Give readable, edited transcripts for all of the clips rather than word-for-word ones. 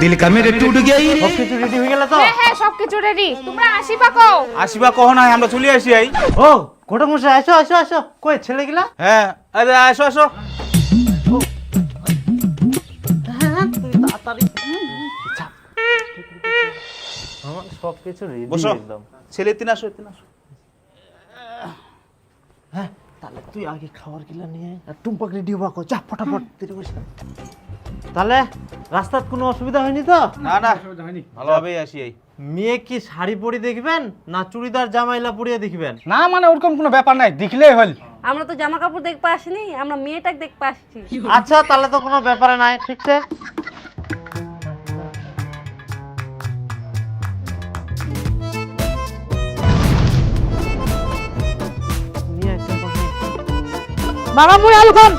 दिल का मेरे टूट गई। সবকিছু রেডি হয়ে গেল তো? হ্যাঁ হ্যাঁ সবকিছু রেডি। তোমরা আসিবা কও? আসিবা কহ নাই, আমরা চলে আসি আই। ও ঘটক মশাই, আসো আসো আসো। কই ছেলেগুলা? হ্যাঁ, আরে আসো আসো। হ্যাঁ তুই তাড়াতাড়ি। আমার সবকিছু রেডি বসো, একদম। ছেলে তিন আসো, তিন আসো। হ্যাঁ তাহলে তুই আগে খাবার গিলা নিয়ে আর টুম্পাক রেডি হবা কো, যা ফটাফট দেরি করিস না। তাহলে রাস্তার কোনো অসুবিধা হয়নি তো? না না, ভালোভাবেই আসি আই। মেয়ে কি শাড়ি পরে দেখবেন না চুড়িদার জামাইলা পরিয়ে দেখবেন? না মানে ওরকম কোনো ব্যাপার নাই, দেখলেই হল। আমরা তো জামা কাপড় দেখতে আসিনি, আমরা মেয়েটাকে দেখতে আসছি। আচ্ছা তাহলে তো কোনো ব্যাপার নাই, ঠিক আছে। বাবা মুই আলু খাম।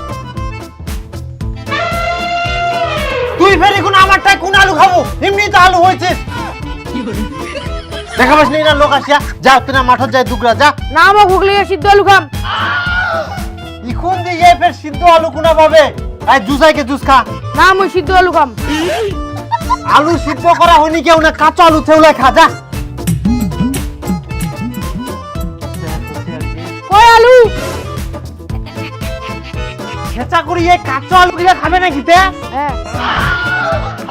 তুই ফের এখন আমারটাই কোন আলু খাবো? এমনি তো আলু হয়েছে। দেখা পাস না লোক আসিয়া, যা তুই না মাঠত যাই দুগরা যা। না আমা ঘুগলি সিদ্ধ আলু খাম। এখন দিয়ে ফের সিদ্ধ আলু কোনা পাবে? আই জুসাইকে জুস খা। না মুই সিদ্ধ আলু খাম। আলু সিদ্ধ করা হয়নি কেউ না, কাঁচা আলু থেউলে খা যা। কই আলু? খেচা করি এই কাঁচা আলু গুলা খাবে না খেতে? হ্যাঁ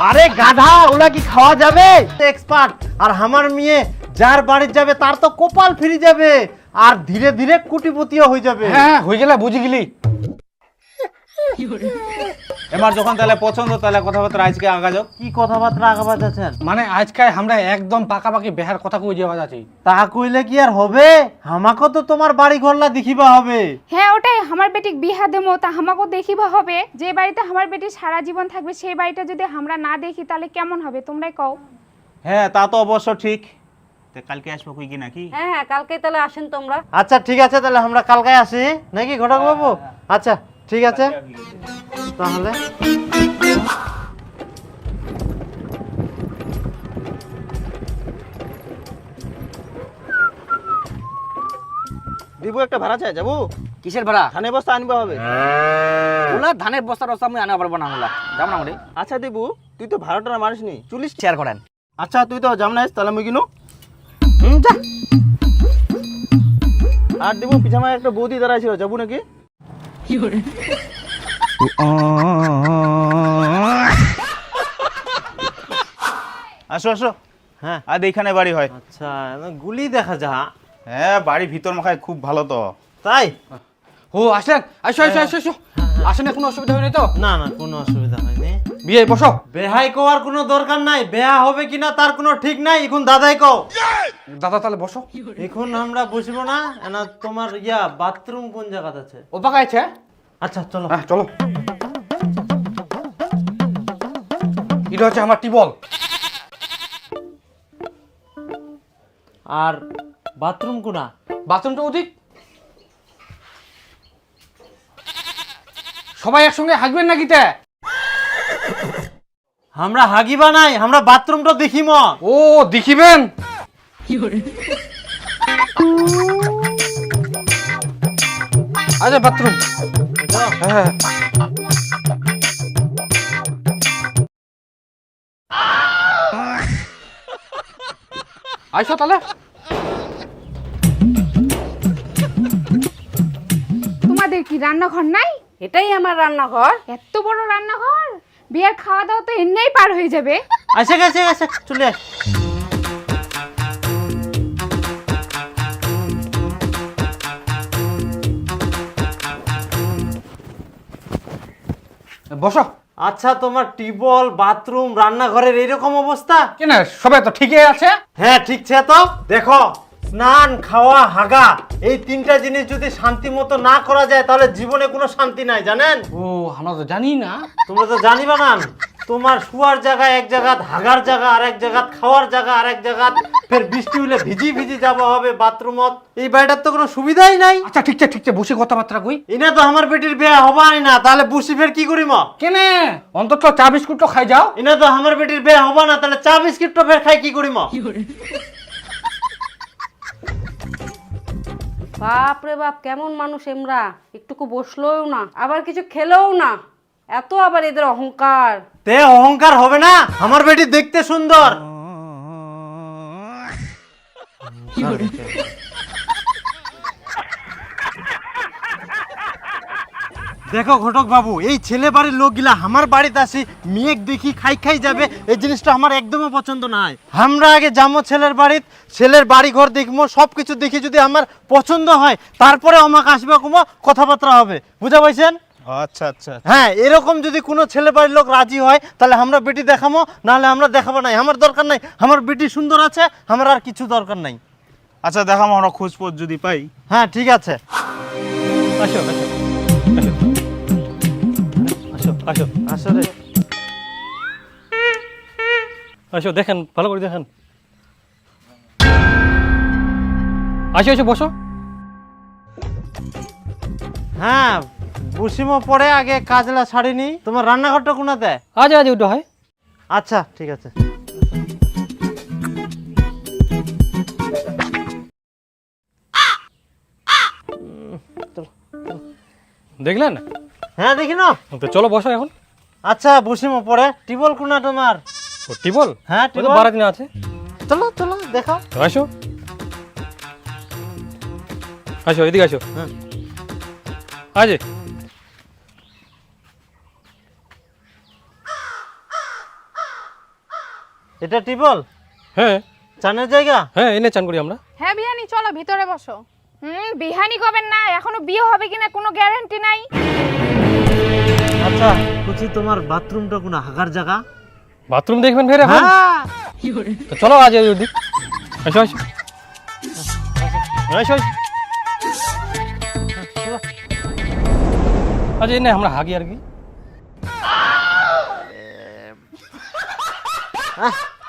আরে গাধা, ওলা কি খাওয়া যাবে? এক্সপার্ট। আর আমার মেয়ে যার বাড়ি যাবে তার তো কপাল ফিরে যাবে, আর ধীরে ধীরে কোটিপতিও হয়ে যাবে। হ্যাঁ হয়ে গেলে বুঝে গেলি। এবার যখন তাহলে পছন্দ, তাহলে কথাবার্তা আজকে আগা যাও। কি কথাবার্তা আগাবা যাচ্ছেন? মানে আজকে আমরা একদম পাকাপাকি বেহার কথা কই যাওয়া যাচ্ছি। তা কইলে কি আর হবে? আমাকে তো তোমার বাড়ি ঘরলা দেখিবা হবে। হ্যাঁ ওটাই, আমার বেটিক বিহা দেমো তা আমাকেও দেখিবা হবে। যে বাড়িতে আমার বেটি সারা জীবন থাকবে সেই বাড়িটা যদি আমরা না দেখি তাহলে কেমন হবে তোমরাই কও। হ্যাঁ তা তো অবশ্য ঠিক। তা কালকে আসবো কই কি নাকি? হ্যাঁ হ্যাঁ কালকে তাহলে আসেন তোমরা। আচ্ছা ঠিক আছে, তাহলে আমরা কালকে আসি নাকি ঘটক বাবু? আচ্ছা ঠিক আছে তাহলে। দিবু একটা ভাড়া চাই যাবো। কিসের ভাড়া? ধানের বস্তা আনবা হবে। ওলা ধানের বস্তা রস্তা আমি আনা পারবো না, ওলা যাবো না মোটে। আচ্ছা দিবু, তুই তো ভাড়াটা মারিস নি, চল্লিশ। শেয়ার করেন। আচ্ছা তুই তো যাম না, তাহলে মুই কিনো। যা। আর দিবু পিছামায় একটা বৌদি দাঁড়ায় ছিল, যাবো নাকি? আসো আসো। হ্যাঁ আর এইখানে বাড়ি হয়। আচ্ছা, গুলি দেখা যা। হ্যাঁ বাড়ি ভিতর মাখায় খুব ভালো তো। তাই? ও আসলেন, আসো আসো আসো আসো। আসেন, কোনো অসুবিধা হয়নি তো? না না কোনো অসুবিধা হয়নি। বিয়ে বসো। বেহাই কোয়ার কোনো দরকার নাই, বেহা হবে কিনা তার কোনো ঠিক নাই। এখন দাদাই কও। দাদা তাহলে বসো। এখন আমরা বসবো না, না তোমার বাথরুম কোন জায়গাতে আছে? ও পাকা আছে। আচ্ছা চলো। হ্যাঁ চলো। এটা হচ্ছে আমার টিবল। আর বাথরুম কোনা? বাথরুমটা ওদিক। সবাই একসঙ্গে হাগবেন নাকি তে? আমরা হাগিবা নাই, আমরা বাথরুমটা দেখিম। ও দেখিবেন। আচ্ছা বাথরুম। হ্যাঁ আইসো তাহলে। তোমাদের কি রান্নাঘর নাই? এটাই আমার রান্নাঘর। এত বড় রান্নাঘর, বিয়ের খাওয়া দাওয়া তো এমনিই পার হয়ে যাবে। আসে গেছে গেছে, চলে আস। বসো। আচ্ছা তোমার টিবল, বাথরুম, রান্নাঘরের এরকম অবস্থা? কেন সবাই তো ঠিকই আছে। হ্যাঁ ঠিক আছে। তো দেখো, স্নান, খাওয়া, হাগা এই তিনটা জিনিস যদি শান্তি মতো না করা যায় তাহলে জীবনে কোনো শান্তি নাই, জানেন? ও আমরা তো জানি না। তোমরা তো জানিবা না। তোমার শুয়ার জায়গা এক জায়গা, হাগার জায়গা আর এক জায়গা, খাওয়ার জায়গা আর এক জায়গা, ফের বৃষ্টি হলে ভিজি ভিজি যাওয়া হবে বাথরুমত। এই বাড়িটার তো কোনো সুবিধাই নাই। আচ্ছা ঠিক আছে ঠিক আছে, বসে কথাবার্তা কই। এনে তো আমার বেটির বিয়ে হবাই না, তাহলে বুসি ফের কি করিম? কেনে অন্তত চা বিস্কুট তো খাই যাও। এনে তো আমার বেটির বিয়ে হবা না, তাহলে চা বিস্কিট তো ফের খাই কি করিম? বাপ রে বাপ, কেমন মানুষ এমরা! একটুকু বসলোও না, আবার কিছু খেলেও না, এত আবার এদের অহংকার। তে অহংকার হবে না? আমার বেটি দেখতে সুন্দর। দেখো ঘটক বাবু, এই ছেলে বাড়ির লোকগুলা আমার বাড়িতে আসি মেয়েক দেখি খাই খাই যাবে, এই জিনিসটা আমার একদমই পছন্দ নয়। আমরা আগে যাবো ছেলের বাড়িতে, ছেলের বাড়ি ঘর দেখবো, সব কিছু দেখি যদি আমার পছন্দ হয় তারপরে আমাকে আসবে কোনো কথাবার্তা হবে, বুঝা পাইছেন? আচ্ছা আচ্ছা হ্যাঁ, এরকম যদি কোনো ছেলে বাড়ির লোক রাজি হয় তাহলে আমরা বেটি দেখাবো, নাহলে আমরা দেখাবো নাই। আমার দরকার নাই, আমার বেটি সুন্দর আছে, আমার আর কিছু দরকার নাই। আচ্ছা দেখাম আমরা খোঁজ পোজ যদি পাই। হ্যাঁ ঠিক আছে। আসো আসো আসো আসো আসলে আসো, দেখেন ভালো করে দেখেন। আসো আসো বসো। হ্যাঁ বসিমো, পরে আগে কাজলা ছাড়িনি। তোমার রান্নাঘরটা কোনাতে? আজ আজ ওটা হয়। আচ্ছা ঠিক আছে। দেখলেন? হ্যাঁ দেখি না। তো চলো বসো এখন। আচ্ছা বসিমো, পরে টিবল কোনা তোমার? ও টিবল? হ্যাঁ ওই তো টিবল। বারাত না আছে। চলো চলো দেখাও। তো আসো আসো, এদিকে আসো। হ্যাঁ। আজ এটা টিবল? হ্যাঁ চানের জায়গা? হ্যাঁ, এনে চান করি আমরা। হ্যাঁ বিহানি, চলো ভিতরে বসো। বিহানি করবেন না, এখনো বিয়ে হবে কিনা কোনো গ্যারান্টি নাই। আচ্ছা কুচি, তোমার বাথরুমটা কোনা? হাগার জায়গা? বাথরুম দেখবেন ফের এখন? হ্যাঁ। তো চলো আজ ওদিক। আসো আসো আসো আসো। আজ এনে আমরা হাগি আর কি।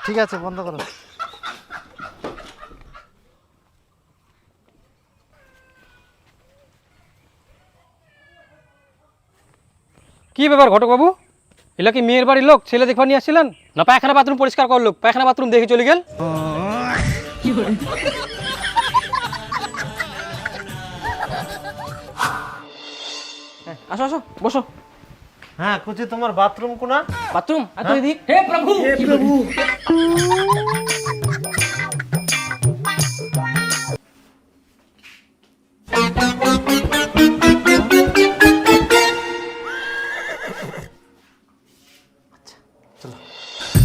ঠিক আছে, বন্ধ করো। কি ব্যাপার ঘটক বাবু, এলা কি মেয়ের বাড়ির লোক ছেলে দেখবার নিয়ে আসছিলেন, না পায়খানা বাথরুম পরিষ্কার করার লোক পায়খানা বাথরুম দেখে চলে গেল? আসো আসো বসো। হ্যাঁ কুচি, তোমার বাথরুম কোনা? বাথরুম এত এদিক। হে প্রভু হে প্রভু।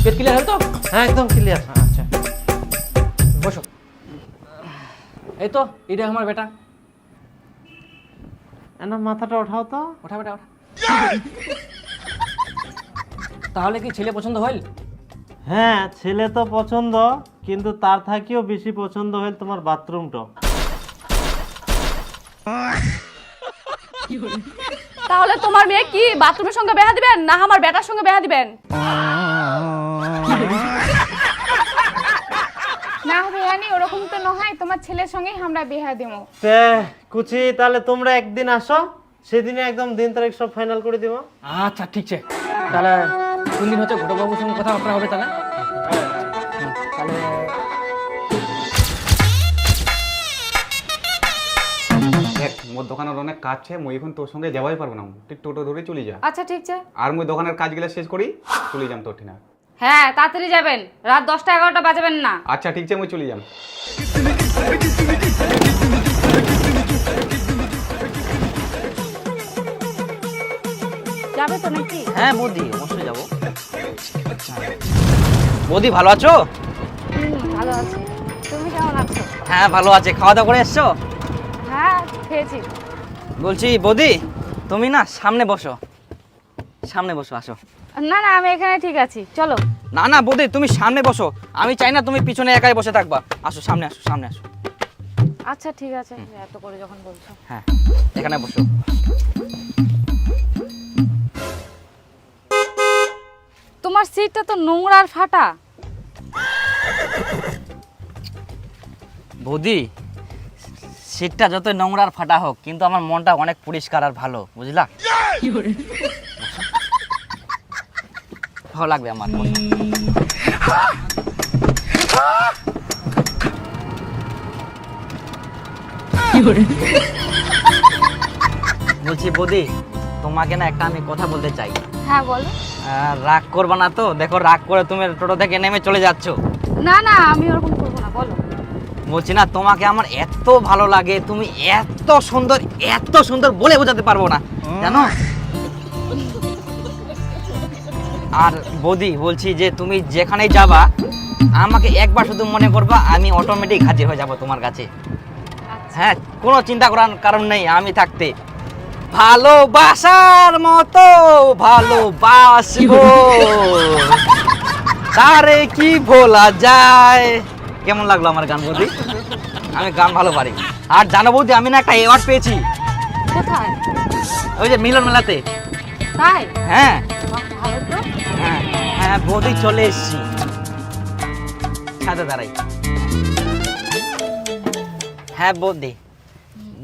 পেট ক্লিয়ার হল তো? হ্যাঁ একদম ক্লিয়ার। আচ্ছা বসো। এই তো এটা আমার বেটা। না মাথাটা ওঠাও তো। ওঠা বেটা ওঠা। তাহলে কি ছেলে পছন্দ হইল? হ্যাঁ ছেলে তো পছন্দ, কিন্তু তার থাকিও বেশি পছন্দ হল তোমার বাথরুমটা। তাহলে তোমার মেয়ে কি বাথরুমের সঙ্গে বেহা দিবেন না আমার বেটার সঙ্গে বেহা দিবেন? না বিহানি, ওরকম তো নয়, তোমার ছেলের সঙ্গেই আমরা বিয়ে দেবো। তে কুচি, তাহলে তোমরা একদিন আসো, সেদিনে একদম দিন তারিখ সব ফাইনাল করে দিব। আচ্ছা ঠিক আছে। তাহলে কোন দিন হচ্ছে ঘটক বাবুর সঙ্গে কথাবার্তা হবে তাহলে? তাহলে দেখ মোর দোকানের অনেক কাজ আছে, মই এখন তোর সঙ্গে যাওয়াই পারবো না, তুই টোটো ধরে চলে যা। আচ্ছা ঠিক আছে। আর মই দোকানের কাজগুলো শেষ করি চলে যাম তোর ঠিনা। হ্যাঁ তাড়াতাড়ি যাবেন, রাত 10টা 11টা বাজাবেন না। আচ্ছা ঠিক আছে, মই চলে যাম। যাবে তো নাকি? হ্যাঁ বৌদি, অবশ্যই যাবো। বৌদি ভালো আছো? ভালো আছি, তুমি কেমন আছো? হ্যাঁ ভালো আছে। খাওয়া দাওয়া করে এসছো? হ্যাঁ খেয়েছি। বলছি বৌদি, তুমি না সামনে বসো, সামনে বসো আসো। না না, আমি এখানে ঠিক আছি, চলো। না না বৌদি, তুমি সামনে বসো, আমি চাই না তুমি পিছনে একাই বসে থাকবা। আসো সামনে, আসো সামনে আসো। আচ্ছা ঠিক আছে, এত করে যখন বলছো। হ্যাঁ এখানে বসো। তোমার সিটটা তো নোংরা আর ফাটা। বৌদি, সিটটা যত নোংরা আর ফাটা হোক, কিন্তু আমার মনটা অনেক পরিষ্কার আর ভালো, বুঝলা? ভালো লাগবে আমার মনটা। বলছি বৌদি, তোমাকে না একটা আমি কথা বলতে চাই। হ্যাঁ বলো। রাগ করবা না তো? দেখো রাগ করে তুমি টোটো থেকে নেমে চলে যাচ্ছ। না না, আমি ওরকম করবো না, বলো। বলছি না, তোমাকে আমার এত ভালো লাগে, তুমি এত সুন্দর বলে বোঝাতে পারবো না, জানো। আর বৌদি বলছি যে তুমি যেখানেই যাবা আমাকে একবার শুধু মনে করবা, আমি অটোমেটিক হাজির হয়ে যাব তোমার কাছে। হ্যাঁ, কোনো চিন্তা করার কারণ নেই আমি থাকতে। ভালোবাসার মতো ভালোবাসবো, তারে কি ভোলা যায়। কেমন লাগলো আমার গান বৌদি? আমি গান ভালো পারি। আর জানো বৌদি, আমি না একটা অ্যাওয়ার্ড পেয়েছি। কোথায়? ওই যে মিলন মেলাতে। তাই? হ্যাঁ ভালো তো। হ্যাঁ হ্যাঁ বৌদি, চলে এসছি। সাথে দাঁড়াই। হ্যাঁ বৌদি,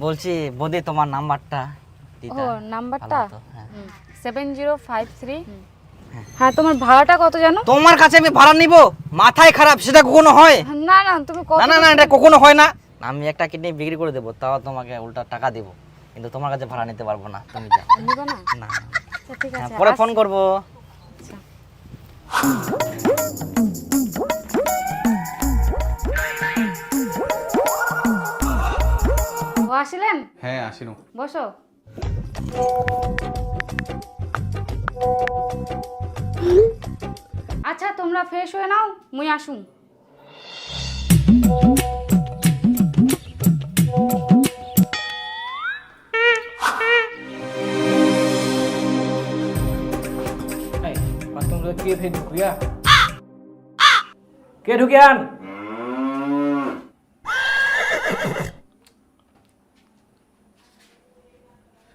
বলছি বৌদি তোমার নাম্বারটা দিতে। ও, নাম্বারটা? ভালো হতো, হ্যাঁ। 7053। হ্যাঁ, তোমার ভাড়াটা কত জানো? তোমার কাছে আমি ভাড়া নিব? মাথায় খারাপ, সেটা কখনো হয়? না না, তুমি কত? না না না, এটা কখনো হয় না। আমি একটা কিডনি বিক্রি করে দেবো, তাও তোমাকে উল্টা টাকা দেব, কিন্তু তোমার কাছে ভাড়া নিতে পারবো না। তুমি যাও। নিবা না? না, আচ্ছা, ঠিক হ্যাঁ, আছে। পরে ফোন করবো। ও আসলেন? হ্যাঁ আসিনু। বসো। আচ্ছা, তোমরা ফ্রেশ হয়ে নাও, মুই আসুন। কে ফের ঢুকিয়া? কে ঢুকিয়ান?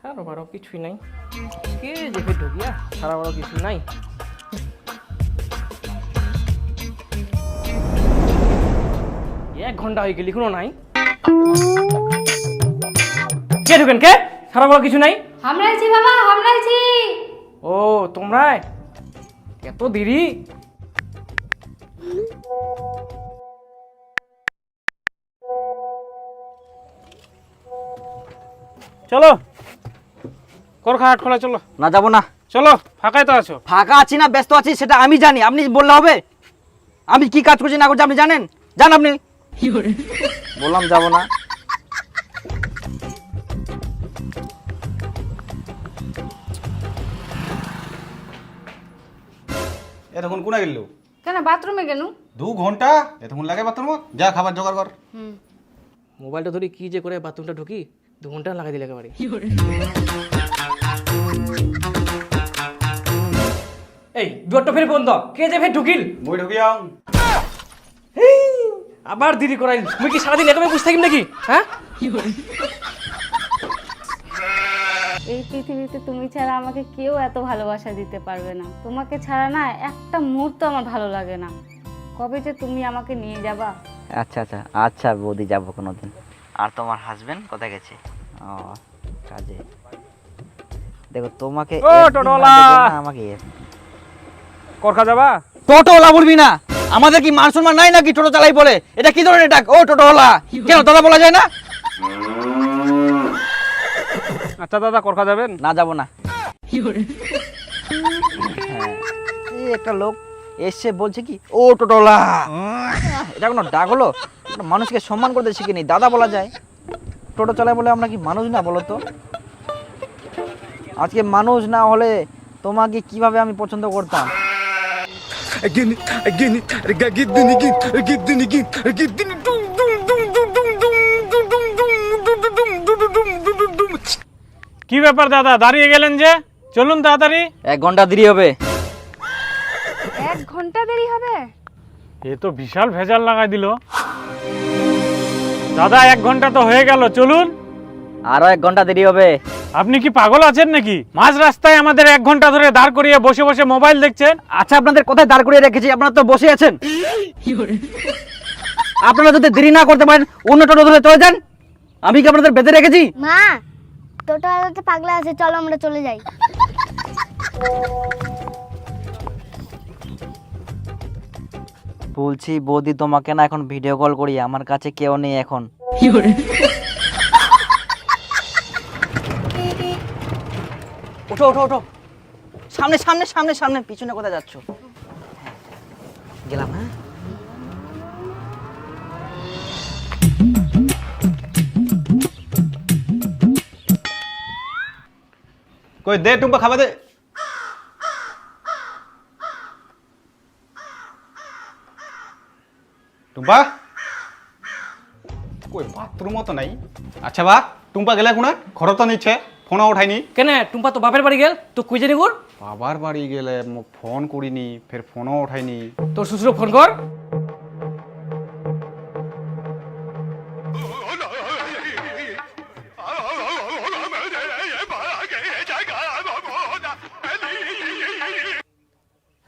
সারা বারো কিছুই নাই। কে যে ফের ঢুকিয়া? সারা বারো কিছুই নাই। এক ঘন্টা হয়ে গেল, এখনো নাই। কে ঢুকেন? কে? সারা বারো কিছু নাই। হামরাইছি বাবা, হামরাইছি। ও তোমরাই? এত দেরি? চলো করখা হাট খোলা, চলো। না যাবো না। চলো, ফাঁকাই তো আছো। ফাঁকা আছি না ব্যস্ত আছি সেটা আমি জানি, আপনি বললে হবে? আমি কি কাজ করছি না করছি আপনি জানেন? জান আপনি। বললাম যাবো না। এতক্ষণ কোনা গেল? কেন, বাথরুমে গেল? 2 ঘন্টা এতক্ষণ লাগে বাথরুম? যা খাবার জোগাড় কর। মোবাইলটা ধরি কি যে করে বাথরুমটা ঢুকি, 2 ঘন্টা লাগাই দিলে একেবারে। এই দুয়ারটা ফের বন্ধ, কে যে ফের ঢুকিল? মই ঢুকিয়াও। আবার দেরি করাইল। মুই কি সারাদিন একেবারে বসে থাকিম নাকি? হ্যাঁ, এই পৃথিবীতে তুমি ছাড়া আমাকে কেউ এত ভালোবাসা দিতে পারবে না। তোমাকে ছাড়া না একটা মুহূর্ত আমার ভালো লাগে না। কবে যে তুমি আমাকে নিয়ে যাবা? আচ্ছা আচ্ছা আচ্ছা বৌদি, যাবো কোনোদিন। আর তোমার হাজবেন্ড কোথায় গেছে? ও কাজে। দেখো তোমাকে ও টোটোলা, আমাকে করখা যাবা? টোটোলা বলবি না। আমাদের কি মান সম্মান নাই নাকি টোটো চালাই বলে? এটা কি ধরনের ডাক? ও টোটোলা, কেন দাদা বলা যায় না? আচ্ছা দাদা, করখা যাবেন? না যাবো না। হ্যাঁ, এই একটা লোক এসে বলছে কি ও টোটোলা। এটা কোনো ডাক হলো? একটা মানুষকে সম্মান করতে শিখিনি, দাদা বলা যায়। টোটো চালায় বলে আমরা কি মানুষ না বলো তো? আজকে মানুষ না হলে তোমাকে কিভাবে আমি পছন্দ করতাম? কি ব্যাপার দাদা, দাঁড়িয়ে গেলেন যে? চলুন তাড়াতাড়ি। 1 ঘন্টা দেরি হবে। 1 ঘন্টা দেরি হবে? এ তো বিশাল ভেজাল লাগাই দিল দাদা। 1 ঘন্টা তো হয়ে গেল, চলুন। আরো 1 ঘন্টা দেরি হবে। আপনি কি পাগল আছেন নাকি? মাঝ রাস্তায় আমাদের 1 ঘন্টা ধরে দাঁড় করিয়ে বসে বসে মোবাইল দেখছেন। আচ্ছা, আপনাদের কোথায় দাঁড় করিয়ে রেখেছি? আপনারা তো বসে আছেন। আপনারা যদি দেরি না করতে পারেন অন্য টোটো ধরে চলে যান। আমি কি আপনাদের বেঁধে রেখেছি? মা, টোটোওয়ালাতে পাগলা আছে, চলো আমরা চলে যাই। বলছি বৌদি, তোমাকে না এখন ভিডিও কল করি, আমার কাছে কেউ নেই এখন। ওঠো ওঠো ওঠো, সামনে সামনে সামনে সামনে, পিছনে কোথায় যাচ্ছ? গেলাম। হ্যাঁ কই দে টুম্পা খাবার দে। টুম্পা কই বাথরুমও তো নাই। আচ্ছা বা টুম্পা গেলে কোনা ঘর তো নিচ্ছে, ফোনও উঠাইনি। কেন টুম্পা তো বাপের বাড়ি গেল, তো খুঁজে নিগুর। বাবার বাড়ি গেলে মোক ফোন করিনি, ফের ফোনও উঠাইনি। তোর শ্বশুর ফোন কর।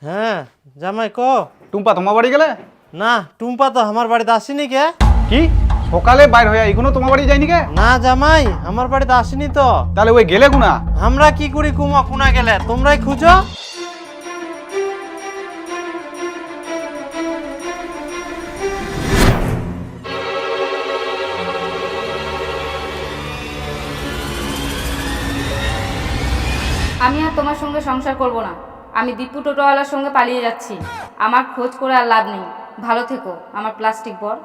হ্যাঁ জামাই ক। টুম্পা তোমার বাড়ি গেলে? না টুম্পা তো আমার বাড়িতে আসেনি কে। কি সকালে বাইর হয়ে এখনো তোমার বাড়ি যায়নি কে? না জামাই আমার বাড়িতে আসেনি তো। তাহলে ওই গেলে কোনা? আমরা কি করি কুমা কোনা গেলে, তোমরাই খুঁজো। আমি আর তোমার সঙ্গে সংসার করব না। আমি দীপু টোটোওয়ালার সঙ্গে পালিয়ে যাচ্ছি। আমার খোঁজ করে আর লাভ নেই। ভালো থেকো আমার প্লাস্টিক বর।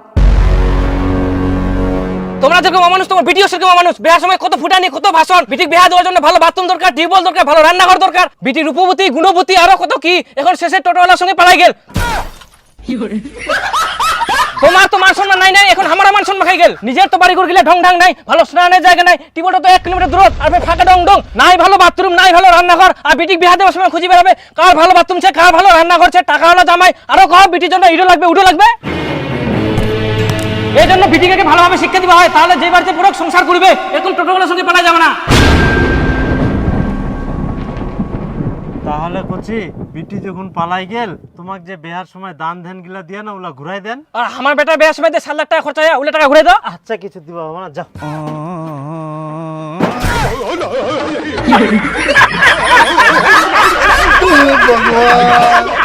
তোমরা যেরকম মানুষ, তোমার বিটিও সেরকম মানুষ। বিয়ার সময় কত ফুটানি, কত ভাষণ। বিটিক বিয়া দেওয়ার জন্য ভালো বাথরুম দরকার, টিউবওয়েল দরকার, ভালো রান্নাঘর দরকার। বিটি রূপবতী, গুণবতী, আরো কত কি। এখন শেষে টোটোওয়ালার সঙ্গে পালাই গেল। তোমার তো মান সম্মান নাই নাই, এখন আমার মান সম্মান খাই গেল। নিজের তো বাড়ি ঘর গেলে ঢং ঢং নাই, ভালো স্নানের জায়গা নাই, টিউবওয়েলটা তো 1 কিলোমিটার দূর, আর ফাঁকা ডং ডং নাই, ভালো বাথরুম নাই, ভালো রান্নাঘর। আর বিটিক বিয়া দেওয়ার সময় খুঁজে বেড়াবে কার ভালো বাথরুম আছে, কার ভালো রান্নাঘর আছে, টাকা হলো জামাই। আরো কম বিটির জন্য ইডো লাগবে, উডো লাগবে। এই জন্য বিটিকে ভালোভাবে শিক্ষা দিবা হয়, তাহলে যে বাড়িতে পুরো সংসার করবে, এরকম টোটোওয়ালার সঙ্গে পালা যাবে না। তাহলে কচি বিটি যখন পালাই গেল, তোমাকে যে বিয়ার সময় দান ধ্যান গিলা দিয়ে না ওলা ঘুরাই দেন। আর আমার বেটা বিয়ার সময় 7 লাখ টাকা খরচা হয়, ওগুলো টাকা ঘুরে দাও। আচ্ছা কিছু দিবা হবে না, যাও। ভগবান